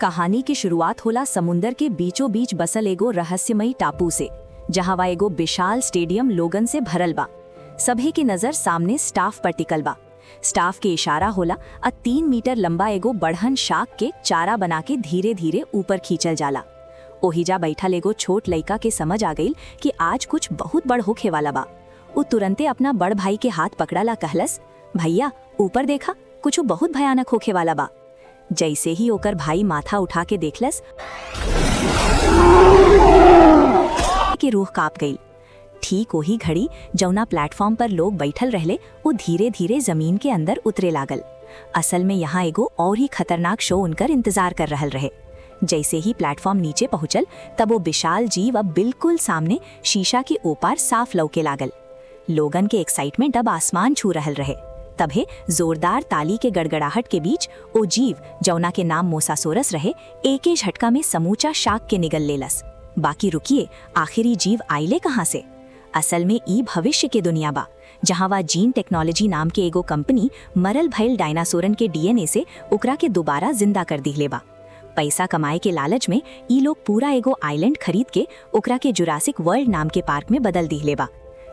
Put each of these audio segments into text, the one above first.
कहानी की शुरुआत होला समुंदर के बीचों बीच बसल एगो रहस्यमयी टापू से, जहां वा एगो विशाल स्टेडियम लोगन से भरल बा। सभी की नजर सामने स्टाफ पर टिकल बा। स्टाफ के इशारा होला 3 मीटर लंबा एगो बढ़न शाक के चारा बना के धीरे धीरे ऊपर खींचल जाला। ओहिजा बैठल एगो छोट लइका के समझ आ गईल कि आज कुछ बहुत बड़ होखे वाला बा। उ तुरंते अपना बड़ भाई के हाथ पकड़ाला, कहलस, भैया ऊपर देखा, कुछ बहुत भयानक होखे वाला बा। जैसे ही ओकर भाई माथा उठा के देखलस के रूह कांप गई। ठीक वही घड़ी जौना प्लेटफॉर्म पर लोग बैठल रहले वो धीरे धीरे जमीन के अंदर उतरे लागल। असल में यहाँ एगो और ही खतरनाक शो उनकर इंतजार कर रहल रहे। जैसे ही प्लेटफॉर्म नीचे पहुंचल तब वो विशाल जीव अब बिल्कुल सामने शीशा के ऊपर साफ लौके लागल। लोगन के एक्साइटमेंट अब आसमान छू रहल रहे। तभे जोरदार ताली के गड़गड़ाहट के बीच ओ जीव जौना के नाम मोसासोरस रहे, एक ही झटका में समूचा शाक के निगल लेलस। बाकी रुकिए, आखिरी जीव आइले कहाँ से? असल में ई भविष्य के दुनिया बा, जहाँ वा जीन टेक्नोलॉजी नाम के एगो कंपनी मरल भइल डायनासोरन के डीएनए से ओकरा के दोबारा जिंदा कर दिहले बा। पैसा कमाए के लालच में ई लोग पूरा एगो आइलैंड खरीद के ओकरा के जुरासिक वर्ल्ड नाम के पार्क में बदल दिहले बा।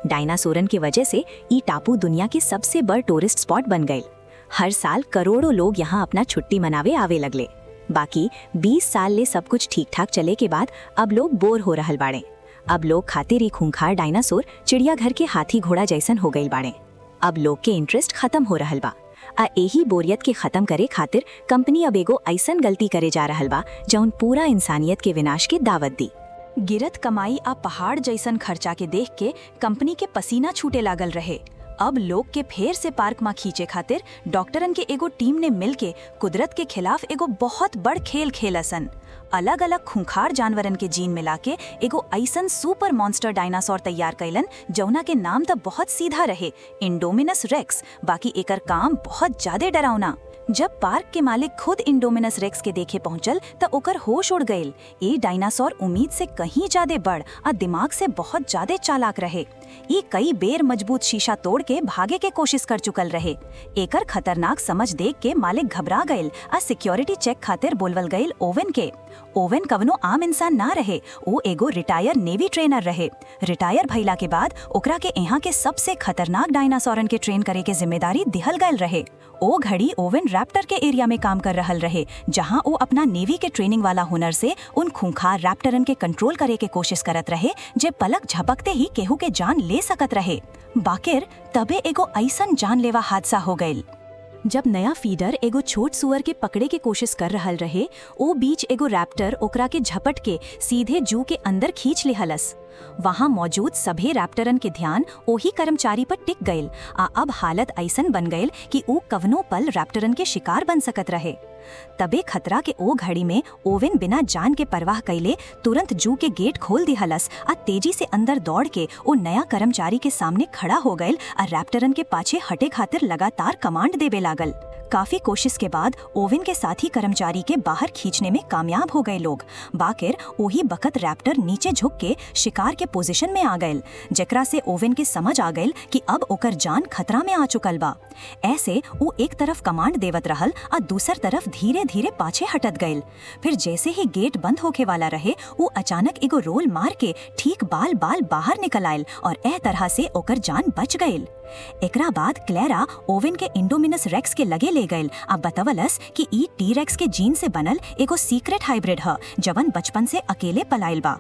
डायनासोरन की वजह से ई टापू दुनिया के सबसे बड़ टूरिस्ट स्पॉट बन गए। हर साल करोड़ों लोग यहाँ अपना छुट्टी मनावे आवे लगले। बाकी 20 साल ले सब कुछ ठीक ठाक चले के बाद अब लोग बोर हो रहल बाड़े। अब लोग खातिर ही खूंखार डायनासोर चिड़ियाघर के हाथी घोड़ा जैसन हो गई बाड़े। अब लोग के इंटरेस्ट खत्म हो रहल बा। यही बोरियत के खत्म करे खातिर कंपनी अब एगो ऐसन गलती करे जा रहल बा जौन पूरा इंसानियत के विनाश के दावत दी। गिरत कमाई आ पहाड़ जैसन खर्चा के देख के कंपनी के पसीना छूटे लागल रहे। अब लोग के फेर से पार्क में खींचे खातिर डॉक्टरन के एगो टीम ने मिलके कुदरत के खिलाफ एगो बहुत बड़ खेल खेलसन। अलग अलग खूंखार जानवरन के जीन मिला के एगो ऐसन सुपर मॉन्स्टर डायनासोर तैयार कैलन जौना के नाम तो बहुत सीधा रहे, इंडोमिनस रेक्स। बाकी एकर काम बहुत ज्यादा डरावना। जब पार्क के मालिक खुद इंडोमिनस रेक्स के देखे पहुंचल त ओकर होश उड़ गईल। ये डायनासोर उम्मीद से कहीं ज्यादा बड़ और दिमाग से बहुत ज्यादा चालाक रहे। ये कई बेर मजबूत शीशा तोड़ के भागे के कोशिश कर चुकल रहे। एकर खतरनाक समझ देख के मालिक घबरा गईल और सिक्योरिटी चेक खातिर बोलवल गईल ओवेन के। ओवेन कवनो आम इंसान ना रहे, वो एगो रिटायर नेवी ट्रेनर रहे। रिटायर भइला के बाद ओकरा के यहाँ के सबसे खतरनाक डायनासोरन के ट्रेन करे के जिम्मेदारी दिहल गईल रहे। ओ घड़ी ओवेन रैप्टर के एरिया में काम कर रहल रहे, जहां वो अपना नेवी के ट्रेनिंग वाला हुनर से उन खूंखार रैप्टरन के कंट्रोल करे के कोशिश करत रहे जे पलक झपकते ही केहू के जान ले सकत रहे। बाकिर तबे एगो ऐसन जानलेवा हादसा हो गईल। जब नया फीडर एगो छोट सुअर के पकड़े के कोशिश कर रहल रहे, ओ बीच एगो रैप्टर ओकरा के झपट के सीधे जू के अंदर खींच लेहलस। वहां मौजूद सभे रैप्टरन के ध्यान ओही कर्मचारी पर टिक गईल आ अब हालत ऐसन बन गईल कि ऊ कवनो पल रैप्टरन के शिकार बन सकत रहे। तबे खतरा के ओ घड़ी में ओवेन बिना जान के परवाह कैले तुरंत जू के गेट खोल दिहलस आ तेजी से अंदर दौड़ के ओ नया कर्मचारी के सामने खड़ा हो गईल और रैप्टरन के पाछे हटे खातिर लगातार कमांड देवे लागल। काफी कोशिश के बाद ओवेन के साथी कर्मचारी के बाहर खींचने में कामयाब हो गए लोग। बाकिर ओही बकत रैप्टर नीचे झुक के शिकार के पोजीशन में आ गए, जेकरा से ओवेन के समझ आ गए कि अब ओकर जान खतरा में आ चुकल बा। ऐसे वो एक तरफ कमांड देवत रहल और दूसर तरफ धीरे धीरे पाछे हटत गए। फिर जैसे ही गेट बंद होके वाला रहे, वो अचानक एगो रोल मार के ठीक बाल बाल बाहर निकल आयल और ए तरह से ओकर जान बच गए। एकरा बाद क्लेरा ओवेन के इंडोमिनस रेक्स के लगे ले गईल आ बतवलस कि ई टी-रेक्स के जीन से बनल एगो सीक्रेट हाइब्रिड ह जवन बचपन से अकेले पलाइल बा।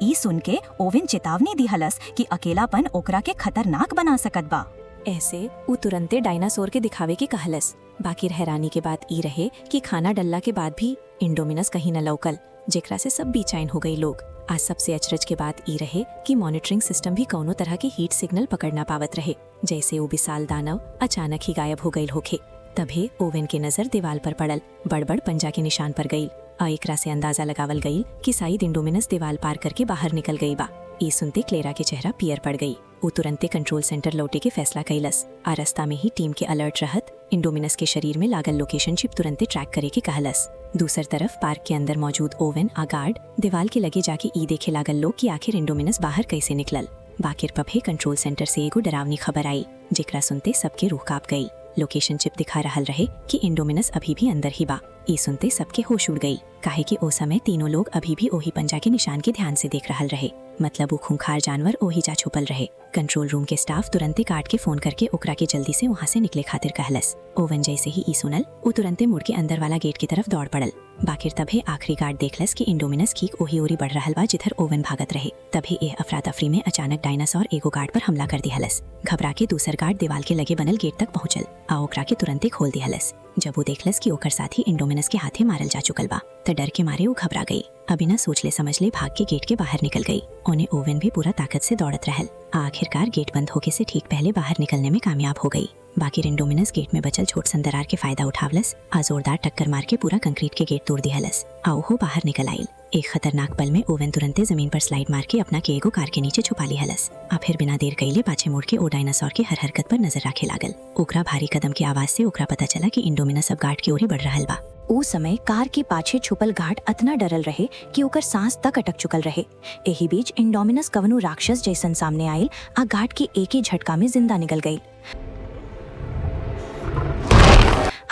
ई सुन के ओवेन चेतावनी दिहलस कि अकेलापन ओकरा के खतरनाक बना सकत बा। ऐसे उ तुरंते डायनासोर के दिखावे के कहलस। बाकी हैरानी के बात ई रहे कि खाना डलला के बाद भी इंडोमिनस कहीं न लौकल, जेकरा से सब बेचैन हो गई लोग। आज सबसे अचरज के बात ई रहे कि मॉनिटरिंग सिस्टम भी कौनो तरह के हीट सिग्नल पकड़ना पावत रहे, जैसे वो विशाल दानव अचानक ही गायब हो गई होखे। तभे ओवेन के नजर दीवार पर पड़ल, बड़-बड़ पंजा के निशान पर गई। एकरा से अंदाजा लगावल गई कि शायद इंडोमिनस दीवार पार करके बाहर निकल गई बा। ये सुनते क्लेरा के चेहरा पियर पड़ गई। वो तुरंते कंट्रोल सेंटर लौटे के फैसला कैलस। रास्ता में ही टीम के अलर्ट रहत इंडोमिनस के शरीर में लागल लोकेशन चिप तुरंते ट्रैक करे के कहलस। दूसर तरफ पार्क के अंदर मौजूद ओवेन आ गार्ड दीवार के लगे जाके ई देखे लागल लोग कि आखिर इंडोमिनस बाहर कैसे निकलल। बाकिर पभे कंट्रोल सेंटर से एगो डरावनी खबर आई, जेकरा सुनते सबके रूह कांप गई। लोकेशन चिप दिखा रहल रहे कि इंडोमिनस अभी भी अंदर ही बा। ई सुनते सबके होश उड़ गई, काहे कि ओ समय तीनों लोग अभी भी ओही पंजा के निशान के ध्यान से देख रहल रहे। मतलब वो खूंखार जानवर ओही जा छुपल रहे। कंट्रोल रूम के स्टाफ तुरंते गार्ड के फोन करके ओकरा के जल्दी से वहाँ से निकले खातिर कहलस। ओवन जैसे ही ई सुनल वो तुरंते मुड़ के अंदर वाला गेट की तरफ दौड़ पड़ल। बाकिर तभे आखिरी गार्ड देखलस कि इंडोमिनस ठीक ओही ओरी बढ़ रहल बा जिधर ओवन भागत रहे। तभे ए अफरा तफरी में अचानक डायनासोर एगो गार्ड पर हमला कर दिहलस। घबरा के दूसर गार्ड दीवार के लगे बनल गेट तक पहुंचल आ ओकरा के तुरंते खोल दिहलस। जब वो देखलस कि ओकर साथी इंडोमिनस के हाथे मारल जा चुकल बा त डर के मारे वो घबरा गई। बिना सोच ले समझ ले भाग के गेट के बाहर निकल गई। उन्हें ओवन भी पूरा ताकत से दौड़त रहल। आखिरकार गेट बंद होके से ठीक पहले बाहर निकलने में कामयाब हो गई। बाकी इंडोमिनस गेट में बचल छोट सन दरार के फायदा उठावलस आ जोरदार टक्कर मार के पूरा कंक्रीट के गेट तोड़ दिहलस। वो बाहर निकल आइल। एक खतरनाक पल में ओवन तुरंते जमीन पर स्लाइड मार के अपना केगो कार के नीचे छुपा लिहलस। फिर बिना देर कइले पाछे मुड़ के ओ डायनासोर के हर हरकत पर नजर रखे लागल। ओकरा भारी कदम की आवाज से ओकरा पता चला कि इंडोमिनस अब गार्ड की ओरी बढ़ रहल बा। उ समय कार के पाछे छुपल गार्ड अतना डरल रहे कि ओकर सांस तक अटक चुकल रहे। एही बीच इंडोमिनस कवनो राक्षस जैसन सामने आइल आ गार्ड के एक ही झटका में जिंदा निकल गई।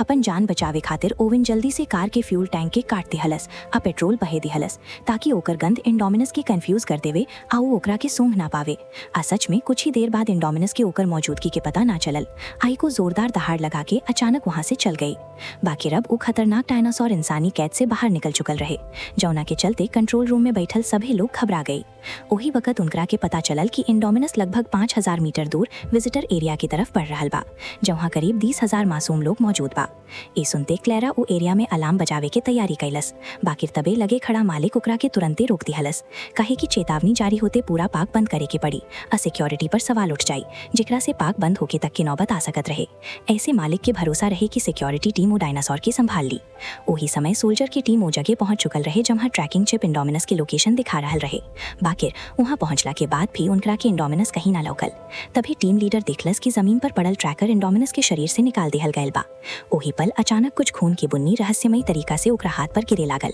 अपन जान बचावे खातिर ओवन जल्दी से कार के फ्यूल टैंक के काट दिहलस आ पेट्रोल बहे दिहलस ताकि ओकर गंध इंडोमिनस के कंफ्यूज कर देवे आ वो ओकरा के सूंघ ना पावे। सच में कुछ ही देर बाद इंडोमिनस के ओकर मौजूदगी के पता ना चलल। आई को जोरदार दहाड़ लगा के अचानक वहाँ से चल गई। बाकी अब वो खतरनाक डायनासोर इंसानी कैद से बाहर निकल चुकल रहे, जौना के चलते कंट्रोल रूम में बैठल सभी लोग घबरा गई। वही वक्त उनकरा के पता चलल कि इंडोमिनस लगभग 5000 मीटर दूर विजिटर एरिया की तरफ बढ़ रहल बा, जहाँ करीब 20,000 मासूम लोग मौजूद बा। ए सुनते क्लेरा वो एरिया में अलार्म बजावे के तैयारी कैलस। बाकी तबे लगे खड़ा मालिक ओकरा के तुरंते रोक दिहलस, कहे कि चेतावनी जारी होते पूरा पार्क बंद करे के पड़ी और सिक्योरिटी पर सवाल उठ जाई, जेकरा से पार्क बंद होके तक की नौबत आ सकत रहे। ऐसे मालिक के भरोसा रहे कि सिक्योरिटी टीम वो डायनासोर की संभाल ली। वही समय सोल्जर की टीम वो जगह पहुंच चुकल रहे जहाँ ट्रैकिंग चिप इंडोमिनस की लोकेशन दिखा रहल रहे। बाकिर वहाँ पहुंचला के बाद भी उनकरा के इंडोमिनस कहीं ना लौकल। तभी टीम लीडर देखलस कि जमीन पर पड़ल ट्रैकर इंडोमिनस के शरीर से निकाल दिहल गयल बा। वही पल अचानक कुछ खून की बुन्नी रहस्यमयी तरीका से ओकरा हाथ पर गिरे लागल।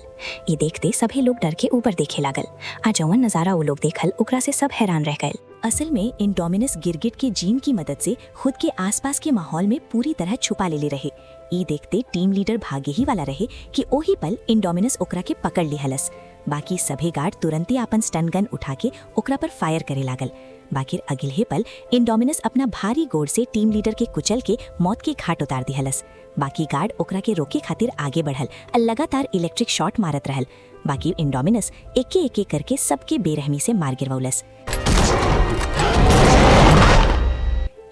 ये देखते सभी लोग डर के ऊपर देखे लागल। जवन नजारा वो लोग देखल ओकरा से सब हैरान रह गए। असल में इंडोमिनस गिरगिट के जीन की मदद से खुद के आसपास के माहौल में पूरी तरह छुपा ले रहे। ये देखते टीम लीडर भागे ही वाला रहे कि ओही पल इंडोमिनस ओकरा के पकड़ लिहलस। बाकी सभी गार्ड तुरंते अपन स्टन गन उठा के ओकरा पर फायर करे लागल। बाकी अगले पल इंडोमिनस अपना भारी गोड़ से टीम लीडर के कुचल के मौत के घाट उतार दिहलस। बाकी गार्ड ओकरा के रोके खातिर आगे बढ़ल, लगातार इलेक्ट्रिक शॉट मारत रहल। बाकी इंडोमिनस एक करके सबके बेरहमी से मार गिरवलस।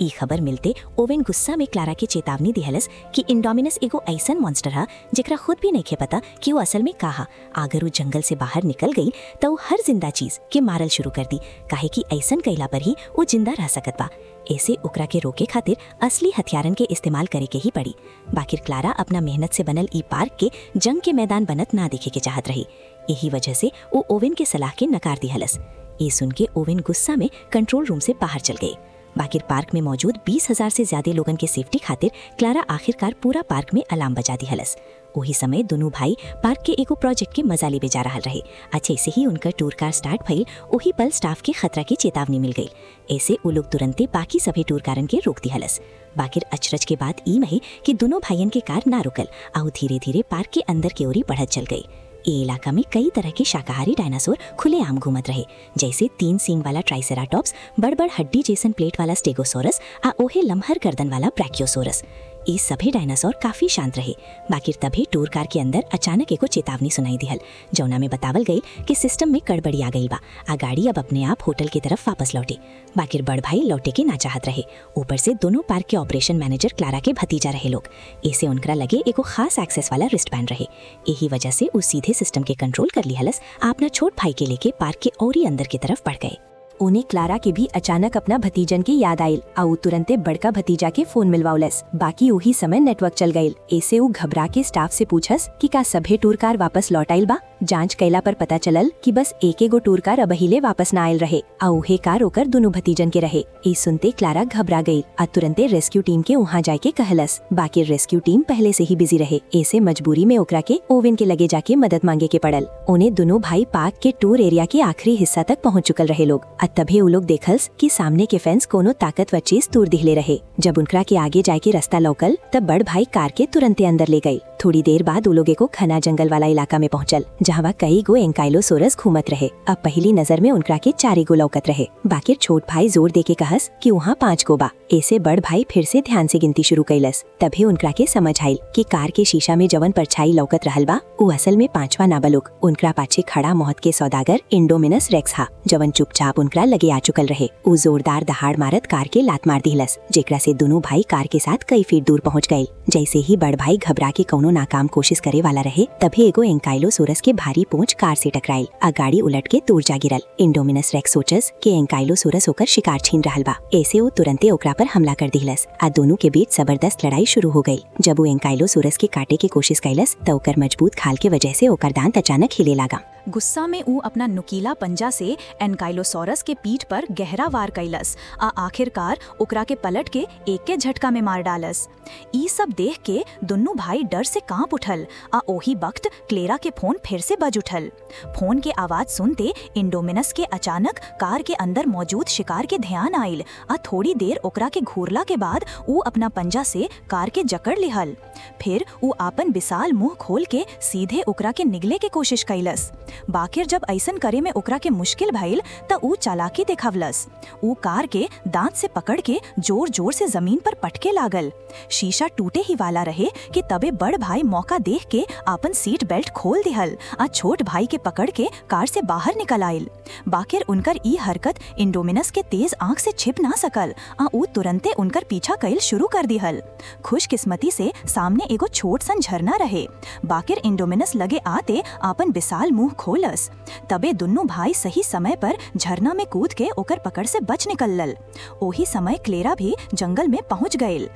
ई खबर मिलते ओवन गुस्सा में क्लारा के चेतावनी दिहलस कि इंडोमिनस एगो ऐसन मॉन्स्टर हा जेकरा खुद भी नहीं पता कि वो असल में कहा। अगर वो जंगल से बाहर निकल गई तो वो हर जिंदा चीज के मारल शुरू कर दी, काहे कि ऐसन कैला पर ही वो जिंदा रह सकत बा। ऐसे ओकरा के रोके खातिर असली हथियारन के इस्तेमाल करे के ही पड़ी। बाकी क्लारा अपना मेहनत से बनल ई पार्क के जंग के मैदान बनत ना देखे के चाहत रही। यही वजह से वो ओवन के सलाह के नकार दिहलस। ये सुन के ओवन गुस्सा में कंट्रोल रूम से बाहर चल गए। बाकी पार्क में मौजूद 20,000 से ज्यादा लोगन के सेफ्टी खातिर क्लारा आखिरकार पूरा पार्क में अलार्म बजा दिहलस। वही समय दोनों भाई पार्क के एगो प्रोजेक्ट के मजा लेबे जा रहल रहे। अच्छे से ही उनका टूर कार स्टार्ट भइल। वही पल स्टाफ के खतरा की चेतावनी मिल गई। ऐसे वो लोग तुरंते बाकी सभी टूर कारन के रोक दिहलस। बाकी अचरज के बाद ई मही कि दोनों भाइयन के कार ना रुकल और धीरे धीरे पार्क के अंदर की ओरी बढ़त चल गई। ये इलाका में कई तरह के शाकाहारी डायनासोर खुलेआम घूमत रहे, जैसे 3 सींग वाला ट्राइसेराटॉप्स, बड़ हड्डी जैसन प्लेट वाला स्टेगोसोरस आ ओहे लम्हर गर्दन वाला ब्रैकियोसोरस। ये सभी डायनासोर काफी शांत रहे। बाकी तभी टूर कार के अंदर अचानक एको चेतावनी सुनाई दिहल, जौना में बतावल गई कि सिस्टम में गड़बड़ी आ गई बा आ गाड़ी अब अपने आप होटल की तरफ वापस लौटे। बाकी बड़ भाई लौटे के ना चाहत रहे। ऊपर से दोनों पार्क के ऑपरेशन मैनेजर क्लारा के भतीजा रहे लोग। ऐसे उनकरा लगे एगो खास एक्सेस वाला रिस्ट बैंड रहे। यही वजह से वो सीधे सिस्टम के कंट्रोल कर लिहलस। अपना छोट भाई के लेके पार्क के और अंदर की तरफ बढ़ गए। उन्हें क्लारा के भी अचानक अपना भतीजन की याद आयल और तुरंते बड़का भतीजा के फोन मिलवाउलस। बाकी वही समय नेटवर्क चल गईल। ऐसे वो घबरा के स्टाफ से पूछस कि का सभे टूर कार वापस लौट आइल बा। जांच कैला पर पता चलल कि बस एगो टूर कार अबहिले वापस ना आयल रहे और उहे कार ओकर दोनों भतीजन के रहे। ये सुनते क्लारा घबरा गई और तुरंते रेस्क्यू टीम के वहाँ जाके कहलस। बाकी रेस्क्यू टीम पहले से ही बिजी रहे। ऐसे मजबूरी में ओकरा के ओवन के लगे जाके मदद मांगे के पड़ल। उन्हें दोनों भाई पार्क के टूर एरिया के आखिरी हिस्सा तक पहुँच चुकल रहे लोग। तभी वो लोग देखल्स कि सामने के फेंस कोनो ताकतवर चीज तोड़ दिहले रहे। जब उनकरा के आगे जाके रास्ता लौकल तब बड़ भाई कार के तुरंते अंदर ले गई। थोड़ी देर बाद उ लोग को घना जंगल वाला इलाका में पहुंचल, जहाँ कई गो एंकाइलोसोरस घूमत रहे। अब पहली नजर में उनका के 4 गो लौकत रहे। बाकी छोट भाई जोर दे के कहस कि वहाँ 5 गो बा। ऐसे बड़ भाई फिर से ध्यान से गिनती शुरू कैलस। तभी उनका के समझ आयल कि कार के शीशा में जवन परछाई लौकत रहल बा उ असल में 5वां नाबालिग उनका पाछे खड़ा मौत के सौदागर इंडोमिनस रेक्स हा, जवन चुपचाप उनका लगे आ चुकल रहे। उ जोरदार दहाड़ मारत कार के लात मार दिलस, जेकरा से दोनों भाई कार के साथ कई फीट दूर पहुँच गए। जैसे ही बड़ भाई घबरा के कौनो नाकाम कोशिश करे वाला रहे, तभी एगो एंकाइलोसोरस के भारी पूंछ कार से टकराइल आ गाड़ी उलट के दूर जा गिरल। इंडोमिनस रेक्स सोचस कि एंकाइलोसोरस होकर शिकार छीन रहल बा। ऐसे वो तुरंते ओकरा पर हमला कर दिलस आ दोनों के बीच जबरदस्त लड़ाई शुरू हो गई। जब वो एंकाइलोसोरस के काटे की कोशिश कैलस तो ओकर मजबूत खाल के वजह से ओकर दांत अचानक हिले लागा। गुस्सा में ऊ अपना नुकीला पंजा से एनकाइलोसोरस के पीठ पर गहरा वार कैलस आ आखिरकार ओकरा के पलट के एक के झटका में मार डालस। ई सब देख के दोनों भाई डर से कांप उठल आ ओही वक्त क्लेरा के फोन फिर से बज उठल। फोन के आवाज सुनते इंडोमिनस के अचानक कार के अंदर मौजूद शिकार के ध्यान आइल आ थोड़ी देर ओकरा के घूरला के बाद ऊ अपना पंजा से कार के जकड़ लिहल। फिर ऊ आपन विशाल मुंह खोल के सीधे ओकरा के निगले के कोशिश कैलस। बाकिर जब ऐसन करे में ओकरा के मुश्किल भइल त ऊ चालाकी दिखावलस। ऊ कार के दांत से पकड़ के जोर जोर से जमीन पर पटके लागल। शीशा टूटे ही वाला रहे कि तबे बड़ भाई मौका देख के आपन सीट बेल्ट खोल दिहल आ छोट भाई के पकड़ के कार से बाहर निकल आइल। बाकिर उनकर ई हरकत इंडोमिनस के तेज आंख से छिप ना सकल आ ऊ तुरंते उनकर पीछा कैल शुरू कर दिहल। खुशकिस्मती से सामने एगो छोट सन झरना रहे। बाकिर इंडोमिनस लगे आते आपन विशाल मुंह खोलस। तबे दोनों भाई सही समय पर झरना में कूद के ओकर पकड़ से बच निकलल। ओही समय क्लेरा भी जंगल में पहुंच गईल।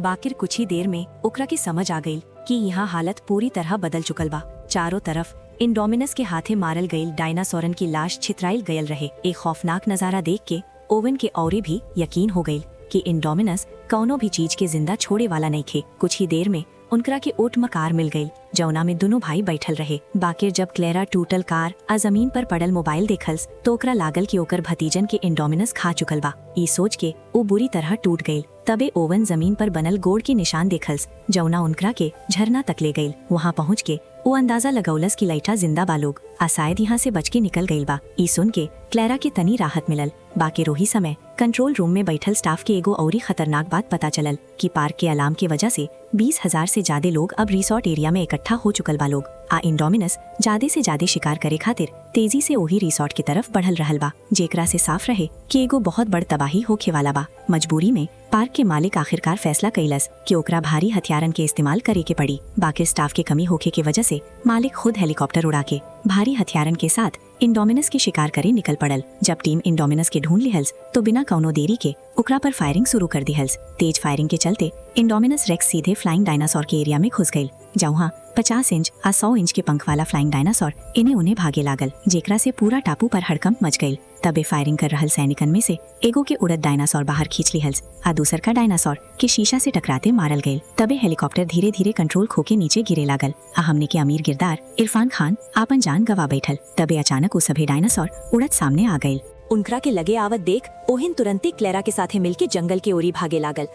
बाकिर कुछ ही देर में ओकरा की समझ आ गई कि यहाँ हालत पूरी तरह बदल चुकल बा। चारों तरफ इंडोमिनस के हाथे मारल गईल डायनासोरन की लाश छितराइल गयल रहे। एक खौफनाक नजारा देख के ओवन के औरे भी यकीन हो गई कि इंडोमिनस कौनो भी चीज के जिंदा छोड़े वाला नहीं थे। कुछ ही देर में उनकरा के ओट मकार मिल गई, जौना में दोनों भाई बैठल रहे। बाकिर जब क्लेरा टूटल कार आ जमीन पर पड़ल मोबाइल देखल्स तो ओकरा लागल कि ओकर भतीजन के इंडोमिनस खा चुकल बा। ई सोच के वो बुरी तरह टूट गई। तबे ओवन जमीन पर बनल गोड़ के निशान देखल्स, जौना उनकरा के झरना तक ले गई। वहाँ पहुँच के वो अंदाजा लगौलस कि लइठा जिंदा बा लोग आ शायद यहाँ से बच के निकल गई बा। ई सुन के क्लेरा के तनी राहत मिलल। बाकी रोही समय कंट्रोल रूम में बैठल स्टाफ के एगो औरी खतरनाक बात पता चलल कि पार्क के अलार्म की वजह से 20,000 से ज्यादा लोग अब रिसोर्ट एरिया में इकट्ठा हो चुकल बा लोग। आ इंडोमिनस ज्यादा से ज्यादा शिकार करे खातिर तेजी से ओही रिसोर्ट की तरफ बढ़ल रहल बा, जेकरा से साफ रहे कि एगो बहुत बड़ तबाही होखे वाला बा। मजबूरी में पार्क के मालिक आखिरकार फैसला कैलस कि ओकरा भारी हथियारन के इस्तेमाल करे के पड़ी। बाकी स्टाफ के कमी होखे के वजह से मालिक खुद हेलीकॉप्टर उड़ा के भारी हथियारन के साथ इंडोमिनस की शिकार करे निकल पड़ल। जब टीम इंडोमिनस के ढूंढ लिहल्स तो बिना कौनो देरी के ओकरा पर फायरिंग शुरू कर दिहल्स। तेज फायरिंग के चलते इंडोमिनस रेक्स सीधे फ्लाइंग डायनासोर के एरिया में घुस गई, जहाँ 50 इंच आ 100 इंच के पंख वाला फ्लाइंग डायनासोर इन्हें उन्हें भागे लागल, जेकरा से पूरा टापू पर हड़कंप मच गई। तबे फायरिंग कर रहल सैनिकन में से एगो के उड़द डायनासोर बाहर खींच लिहल्स आ दूसर का डायनासोर के शीशा से टकराते मारल गई। तबे हेलीकॉप्टर धीरे धीरे कंट्रोल खो के नीचे गिरे लागल आ हमने के अमीर किरदार इरफान खान आपन जान गवा बैठल। तबे अचानक वो सभी डायनासोर उड़द सामने आ गई। उनकरा के लगे आवत देख ओहिन तुरंते क्लेरा के साथे मिलके जंगल के ओरी भागे लागल।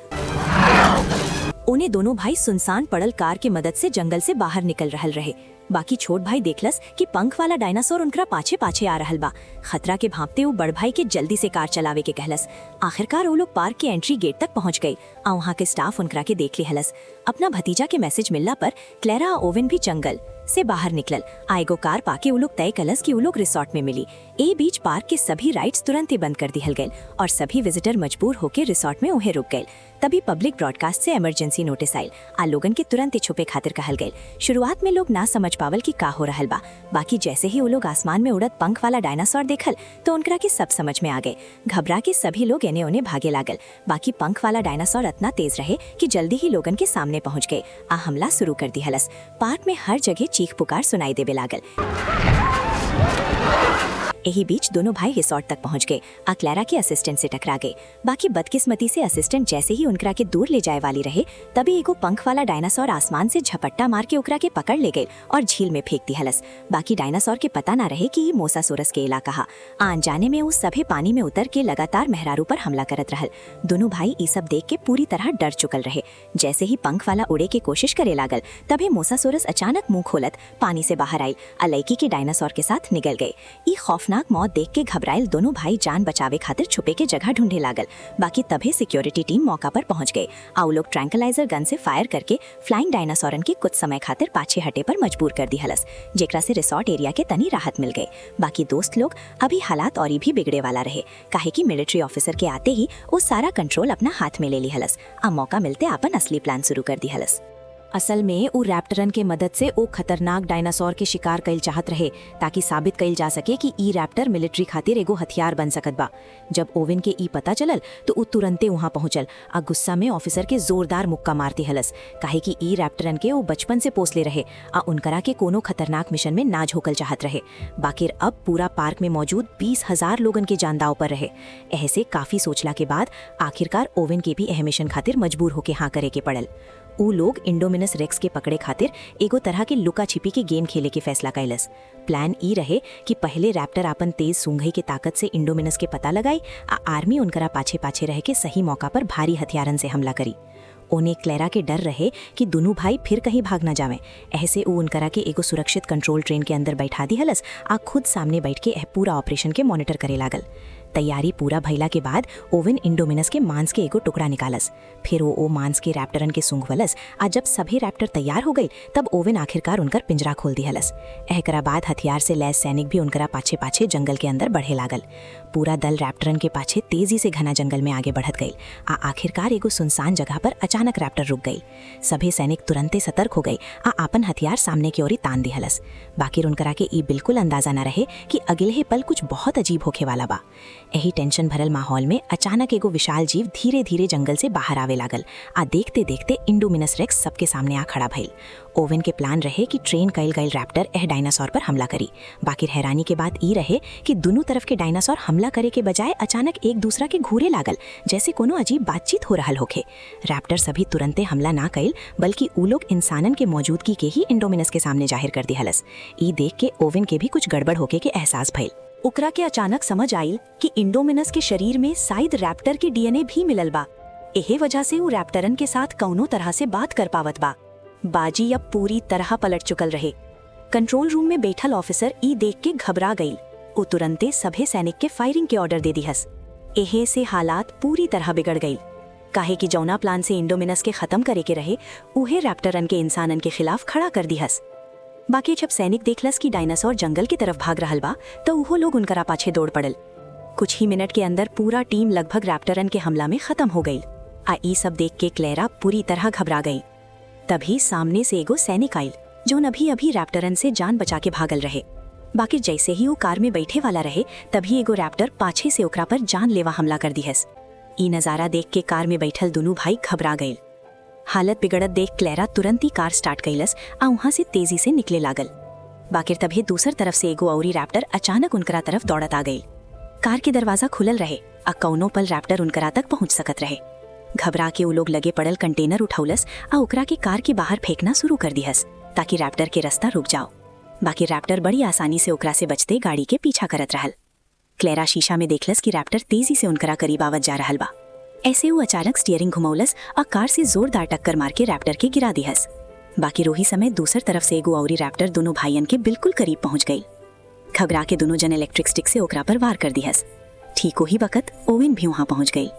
उन्हें दोनों भाई सुनसान पड़ल कार के मदद से जंगल से बाहर निकल रहल रहे। बाकी छोट भाई देखलस कि पंख वाला डायनासोर उनकरा पाछे पाछे आ रहल बा। खतरा के भांपते वो बड़ भाई के जल्दी से कार चलावे के कहलस। आखिरकार वो लोग पार्क के एंट्री गेट तक पहुंच गई आ वहाँ के स्टाफ उनकरा के देख लिहलस। अपना भतीजा के मैसेज मिलला पर क्लेरा ओवन भी जंगल से बाहर निकलल। आएगो कार पाके वो लोग तय कलस कि वो लोग रिसोर्ट में मिली। ए बीच पार्क के सभी राइड्स तुरंत ही बंद कर दिहल गए और सभी विजिटर मजबूर होकर रिसोर्ट में उहे रुक गए। तभी पब्लिक ब्रॉडकास्ट से इमरजेंसी नोटिस आयल आ लोगन के तुरंत ही छुपे खातिर कहल गए। शुरुआत में लोग ना समझ पावल कि का हो रहल बा। बाकी जैसे ही वो लोग आसमान में उड़त पंख वाला डायनासोर देखल तो उनकरा के सब समझ में आ गए। घबरा के सभी लोग एने ओने भागे लागल। बाकी पंख वाला डायनासोर इतना तेज रहे कि जल्दी ही लोगन के सामने पहुंच गए आ हमला शुरू कर दिहलस। पार्क में हर जगह चीख पुकार सुनाई देवे लागल। यही बीच दोनों भाई रिसोर्ट तक पहुंच गए आ क्लेरा के असिस्टेंट से टकरा गए। बाकी बदकिस्मती से असिस्टेंट जैसे ही उनकरा के दूर ले जाए वाली रहे तभी एगो पंख वाला डायनासोर आसमान से झपट्टा मार के उकरा के पकड़ ले गए और झील में फेंक दी हलस। बाकी डायनासोर के पता ना रहे कि ये मोसासोरस के इलाका हा। आन जाने में वो सभे पानी में उतर के लगातार मेहरारू पर हमला करत रहल। दोनों भाई ये सब देख के पूरी तरह डर चुकल रहे। जैसे ही पंख वाला उड़े के कोशिश करे लागल तभी मोसासोरस अचानक मुंह खोलत पानी से बाहर आई आ लड़की के डायनासोर के साथ निकल गए। ई खौफनाक मौत देख के घबराइल दोनों भाई जान बचावे खातिर छुपे के जगह ढूंढे लागल। बाकी तभी सिक्योरिटी टीम मौका पर पहुंच गए। आउ लोग ट्रैंकलाइजर गन से फायर करके फ्लाइंग डायनासोरन के कुछ समय खातिर पाछे हटे पर मजबूर कर दी हलस, जेकरा से रिसोर्ट एरिया के तनी राहत मिल गई। बाकी दोस्त लोग अभी हालात और भी बिगड़े वाला रहे, काहे कि मिलिट्री ऑफिसर के आते ही वो सारा कंट्रोल अपना हाथ में ले ली हलस। आ मौका मिलते अपन असली प्लान शुरू कर दी हलस। असल में वो रैप्टरन के मदद से वो खतरनाक डायनासोर के शिकार कइल चाहत रहे ताकि साबित कइल जा सके कि ई रैप्टर मिलिट्री खातिर एगो हथियार बन सकत बा। जब ओवेन के ई पता चलल तो वो तुरंते वहाँ पहुंचल आ गुस्सा में ऑफिसर के जोरदार मुक्का मारती हलस, काहे कि ई रैप्टरन के वो बचपन से पोसले रहे आ उनकरा के कोनो खतरनाक मिशन में ना झोकल चाहत रहे। बाकी अब पूरा पार्क में मौजूद 20,000 लोगन के जान दाव पर रहे। ऐसे काफी सोचला के बाद आखिरकार ओवेन के भी एह मिशन खातिर मजबूर होके हाँ करे के पड़ल। ऊ लोग इंडोमिनस रेक्स के पकड़े खातिर एगो तरह के लुका छिपी के गेम खेले के फैसला कैलस। प्लान ई रहे कि पहले रैप्टर अपन तेज सूंघई के ताकत से इंडोमिनस के पता लगाई आ आर्मी उनकरा पाछे पाछे रह के सही मौका पर भारी हथियारन से हमला करी। उन्हें क्लेरा के डर रहे कि दोनों भाई फिर कहीं भाग ना जावे। ऐसे वो उनकरा के एगो सुरक्षित कंट्रोल ट्रेन के अंदर बैठा दी हलस आ खुद सामने बैठ के पूरा ऑपरेशन के मॉनिटर करे लागल। तैयारी पूरा भइला के बाद ओवेन इंडोमिनस के मांस के एगो टुकड़ा निकालस। फिर वो मांस के रैप्टरन के सूंघवलस आ जब सभी रैप्टर तैयार हो गई तब ओवेन आखिरकार उनकर पिंजरा खोल दी हलस। एकरा बाद हथियार से लैस सैनिक भी उनकरा पाछे पाछे जंगल के अंदर बढ़े लागल। पूरा दल रैप्टरन के पाछे तेजी से घना जंगल में आगे बढ़त गई आ आखिरकार एगो सुनसान जगह पर अचानक रैप्टर रुक गई। सभी सैनिक तुरंते सतर्क हो गई आ अपन हथियार सामने की ओर तान दी हलस। बाकी उनकरा के ई बिल्कुल अंदाजा न रहे कि अगले पल कुछ बहुत अजीब होखे वाला बा। यही टेंशन भरल माहौल में अचानक एगो विशाल जीव धीरे धीरे जंगल से बाहर आवे लागल आ देखते देखते इंडोमिनस रेक्स सबके सामने आ खड़ा भइल। ओवेन के प्लान रहे कि ट्रेन कइल गइल रैप्टर एह डायनासोर पर हमला करी। बाकी हैरानी के बात ई रहे कि दोनों तरफ के डायनासोर हमला करे के बजाय अचानक एक दूसरा के घूरे लागल, जैसे कोनो अजीब बातचीत हो रहल होखे। रैप्टर सभी तुरंते हमला ना कइल बल्कि ऊ लोग इंसानन के मौजूदगी के ही इंडोमिनस के सामने जाहिर कर दी हलस। ई देख के ओवेन के भी कुछ गड़बड़ होके के एहसास भइल। उकरा के अचानक समझ आइल कि इंडोमिनस के शरीर में शायद रैप्टर के डीएनए भी मिलल बा। एहे वजह से वो रैप्टरन के साथ कौनो तरह से बात कर पावत बा। बाजी अब पूरी तरह पलट चुकल रहे। कंट्रोल रूम में बैठल ऑफिसर ई देख के घबरा गई। वो तुरंते सभे सैनिक के फायरिंग के ऑर्डर दे दिहस। एहे से हालात पूरी तरह बिगड़ गई, काहे कि जौना प्लान से इंडोमिनस के खत्म करे के रहे उहे रैप्टरन के इंसानन के खिलाफ खड़ा कर दिहस। बाकी जब सैनिक देखलस कि डायनासोर जंगल की तरफ भाग रहल बा तो उहो लोग उनकरा पाछे दौड़ पड़ल। कुछ ही मिनट के अंदर पूरा टीम लगभग रैप्टरन के हमला में खत्म हो गई। आ ई सब देख के क्लेरा पूरी तरह घबरा गई। तभी सामने से एगो सैनिक आइल जो अभी अभी रैप्टरन से जान बचा के भागल रहे। बाकी जैसे ही वो कार में बैठे वाला रहे तभी एगो रैप्टर पाछे से ओकरा पर जानलेवा हमला कर दिहस। ई नजारा देख के कार में बैठल दोनों भाई घबरा गए। हालत बिगड़त देख क्लेरा तुरंत ही कार स्टार्ट कैलस आ वहाँ से तेजी से निकले लागल। बाकी तभी दूसर तरफ से एगो औरी रैप्टर अचानक उनकरा तरफ दौड़त आ गई। कार के दरवाजा खुलल रहे आ कौनो पल रैप्टर उनकरा तक पहुँच सकत रहे। घबरा के वो लोग लगे पड़ल कंटेनर उठौलस आ ओकरा के कार के बाहर फेंकना शुरू कर दिहस ताकि रैप्टर के रास्ता रुक जाओ। बाकी रैप्टर बड़ी आसानी से ओकरा से बचते गाड़ी के पीछा करत रहल। क्लेरा शीशा में देखलस कि रैप्टर तेजी से उनकरा करीब आवत जा रहल बा। ऐसे वो अचानक स्टीयरिंग घुमौलस और कार से जोरदार टक्कर मार के रैप्टर के गिरा दिहस। बाकी रोही समय दूसर तरफ से एगो औरी रैप्टर दोनों भाइयन के बिल्कुल करीब पहुंच गई। घबरा के दोनों जन इलेक्ट्रिक स्टिक से ओकरा पर वार कर दिहस। ठीक वही वक्त ओवेन भी वहां पहुंच गई।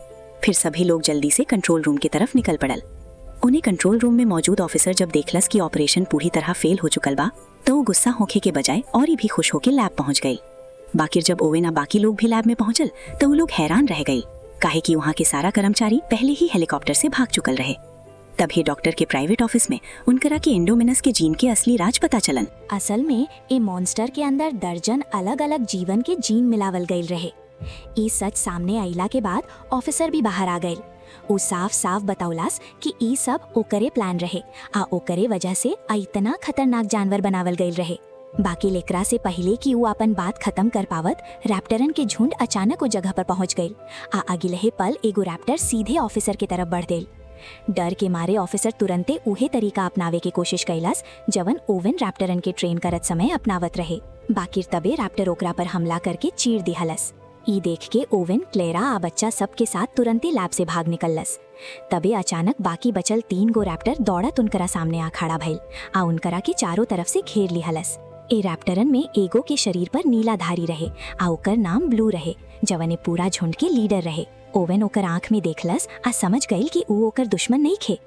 फिर सभी लोग जल्दी से कंट्रोल रूम की तरफ निकल पड़ल। उन्हें कंट्रोल रूम में मौजूद ऑफिसर जब देखलस कि ऑपरेशन पूरी तरह फेल हो चुकल बा तो वो गुस्सा होके के बजाय और भी खुश होके लैब पहुंच गई। बाकी जब ओवेन और बाकी लोग भी लैब में पहुंचल तो वो लोग हैरान रह गई, काहे कि वहाँ के सारा कर्मचारी पहले ही हेलीकॉप्टर से भाग चुकल रहे। तभी डॉक्टर के प्राइवेट ऑफिस में उनकरा के इंडोमिनस के जीन के असली राज पता चलन। असल में ए मॉन्स्टर के अंदर दर्जन अलग अलग जीवन के जीन मिलावल गईल रहे। ई सच सामने आइला के बाद ऑफिसर भी बाहर आ गए। उ साफ साफ बतौलास कि ई सब ओकरे प्लान रहे आ ओकरे वजह से इतना खतरनाक जानवर बनावल गईल रहे। बाकी लेकरा से पहले कि वो अपन बात खत्म कर पावत रैप्टरन के झुंड अचानक वो जगह पर पहुंच गई। आ अगिलहे पल एगो रैप्टर सीधे ऑफिसर के तरफ बढ़ गई। डर के मारे ऑफिसर तुरंते उहे तरीका अपनावे के कोशिश कैलस जवन ओवन रैप्टरन के ट्रेन करत समय अपनावत रहे। बाकी तबे रैप्टर ओकरा पर हमला करके चीर दिहलस। ई देख के ओवन, क्लेरा आ बच्चा सबके साथ तुरंते लैब से भाग निकलस। तबे अचानक बाकी बचल 3 गो रैप्टर दौड़त उनकरा सामने आ खड़ा भइल आ उनकरा के चारों तरफ से घेर लिहलस। ए रैप्टरन में एगो के शरीर पर नीला धारी रहे आ ओकर नाम ब्लू रहे, जवने पूरा झुंड के लीडर रहे। ओवन ओकर आंख में देखलस आ समझ गईल कि ऊ ओकर दुश्मन नहीं खे।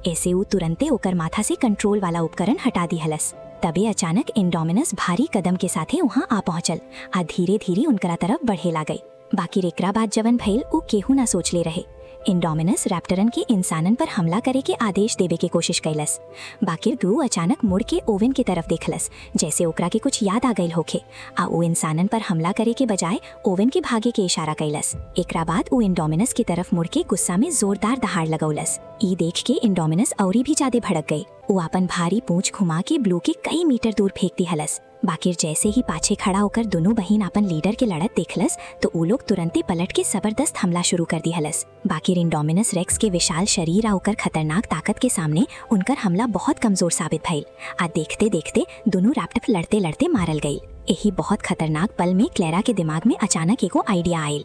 ऐसे ऊ तुरंते ओकर माथा से कंट्रोल वाला उपकरण हटा दिहलस। तबे अचानक इंडोमिनस भारी कदम के साथे वहाँ आ पहुंचल आ धीरे धीरे उनकरा तरफ बढ़े लागई। बाकी एकरा बाद जवन भइल ऊ केहू ना सोच ले रहे। इंडोमिनस रैप्टरन के इंसानन पर हमला करे के आदेश देवे के कोशिश कैलस। बाकी ग्रू अचानक मुड़ के ओवन की तरफ देखलस, जैसे ओकरा के कुछ याद आ गईल होखे आ ऊ इंसानन पर हमला करे के बजाय ओवन के भागे के इशारा कैलस। एकरा बाद ऊ इंडोमिनस की तरफ मुड़ के गुस्सा में जोरदार दहाड़ लगौलस। ई देख के इंडोमिनस औरी भी ज्यादा भड़क गई। वो अपन भारी पूंछ घुमा के ब्लू के कई मीटर दूर फेंक दिहलस। बाकी जैसे ही पाछे खड़ा होकर दोनों बहन अपन लीडर के लड़त देखलस तो ऊ लोग तुरंते पलट के जबरदस्त हमला शुरू कर दिहलस। बाकी इंडोमिनस रेक्स के विशाल शरीर आ ओकर खतरनाक ताकत के सामने उनकर हमला बहुत कमजोर साबित भइल आ देखते देखते दोनों रैप्टर लड़ते लड़ते मारल गई। यही बहुत खतरनाक पल में क्लेरा के दिमाग में अचानक एगो आइडिया आयल।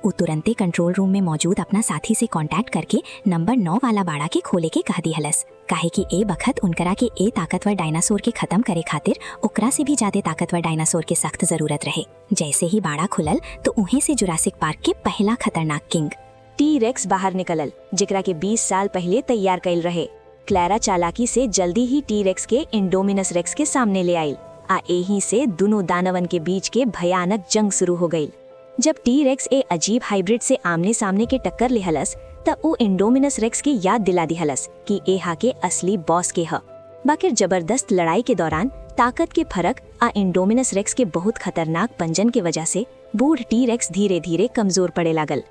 वो तुरंते कंट्रोल रूम में मौजूद अपना साथी से कांटेक्ट करके नंबर 9 वाला बाड़ा के खोले के कह दिहलस, काहे कि ए बखत उनकरा के ए ताकतवर डायनासोर के खत्म करे खातिर ओकरा से भी ज्यादा ताकतवर डायनासोर के सख्त जरूरत रहे। जैसे ही बाड़ा खुलल तो उहे से जुरासिक पार्क के पहला खतरनाक किंग टी-रेक्स बाहर निकलल, जेकरा के 20 साल पहले तैयार कैल रहे। क्लेरा चालाकी से जल्दी ही टी-रेक्स के इंडोमिनस रेक्स के सामने ले आयल आ यहीं से दोनों दानवन के बीच के भयानक जंग शुरू हो गई। जब टी-रेक्स ए अजीब हाइब्रिड से आमने सामने के टक्कर लिहलस त ऊ इंडोमिनस रेक्स के याद दिला दिहलस कि एहा के असली बॉस के ह। बाकी जबरदस्त लड़ाई के दौरान ताकत के फर्क आ इंडोमिनस रेक्स के बहुत खतरनाक पंजन के वजह से बूढ़ टी-रेक्स धीरे धीरे कमजोर पड़े लागल।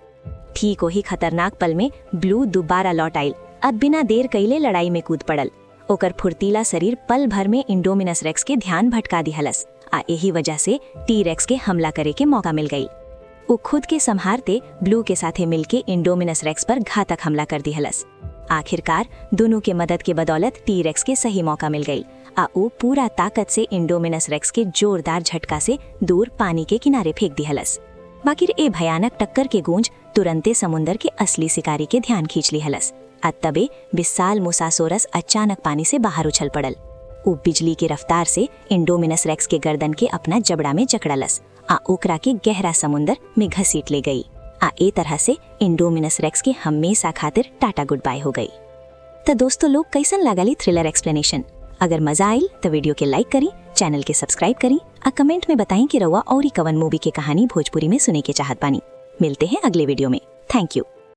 ठीक वही खतरनाक पल में ब्लू दोबारा लौट आयल। अब बिना देर कैले लड़ाई में कूद पड़ल। ओकर फुर्तीला शरीर पल भर में इंडोमिनस रेक्स के ध्यान भटका दिहलस आ यही वजह से टी-रेक्स के हमला करे के मौका मिल गई। वो खुद के संहारते ब्लू के साथे मिलके इंडोमिनस रेक्स पर घातक हमला कर दिहलस। आखिरकार दोनों के मदद के बदौलत टी-रेक्स के सही मौका मिल गई आ वो पूरा ताकत से इंडोमिनस रेक्स के जोरदार झटका से दूर पानी के किनारे फेंक दिहलस। बाकी ए भयानक टक्कर के गूंज तुरंते समुंदर के असली शिकारी के ध्यान खींच लिहलस। तबे विशाल मोसासोरस अचानक पानी से बाहर उछल पड़ल। वो बिजली की रफ्तार से इंडोमिनस रेक्स के गर्दन के अपना जबड़ा में जकड़लस आ ओकरा के गहरा समुंदर में घसीट ले गई आ ए तरह से इंडोमिनस रेक्स के हमेशा खातिर टाटा गुड बाय हो गई। तो दोस्तों लोग कैसन लागली थ्रिलर एक्सप्लेनेशन? अगर मजा आयल तो वीडियो के लाइक करी, चैनल के सब्सक्राइब करी आ कमेंट में बताएं कि रउआ और कवन मूवी के कहानी भोजपुरी में सुने के चाहत बानी। मिलते हैं अगले वीडियो में। Thank you.